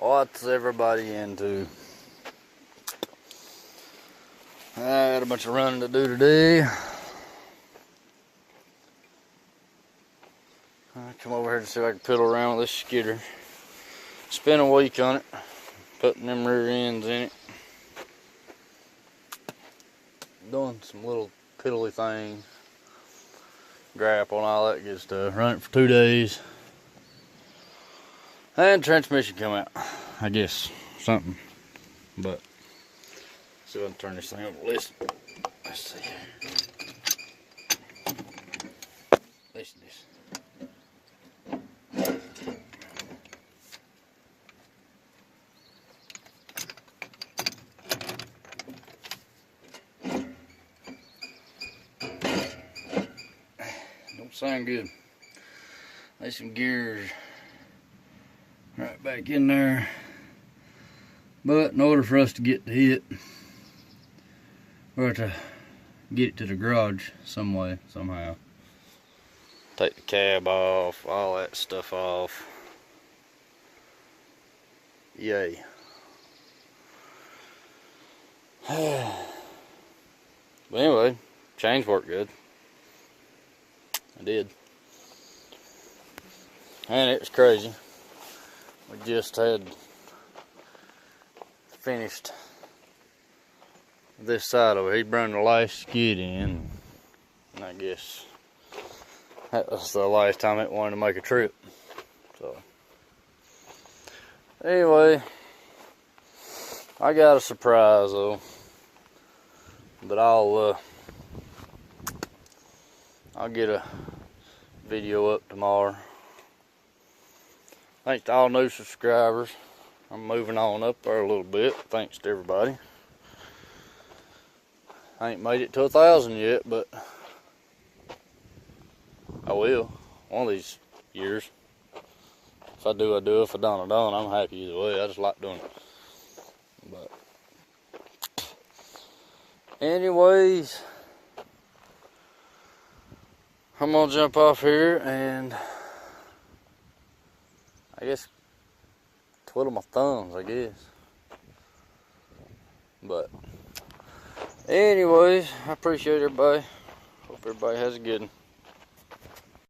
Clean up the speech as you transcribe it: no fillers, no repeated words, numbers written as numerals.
What's everybody into? I got a bunch of running to do today. I come over here to see if I can piddle around with this skidder. Spent a week on it, putting them rear ends in it, doing some little piddly things, grapple and all that good stuff. Run it for 2 days, and transmission come out. I guess something, but see if I can turn this thing over. Listen, let's see. Listen to this. Don't sound good. There's some gears right back in there. But in order for us to get the hit, we're to get it to the garage some way, somehow. Take the cab off, all that stuff off. Yay. But anyway, chains work good. I did. And it was crazy. We just had finished this side of it. He brought the last skid in, and I guess that was the last time it wanted to make a trip. So anyway, I got a surprise though, but I'll get a video up tomorrow. Thanks to all new subscribers. I'm moving on up there a little bit, thanks to everybody. I ain't made it to 1,000 yet, but I will one of these years. If I do, I do. If I don't, I don't. I'm happy either way. I just like doing it. But anyways, I'm gonna jump off here and I guess twiddle my thumbs, I guess. But anyways, I appreciate everybody. Hope everybody has a good one.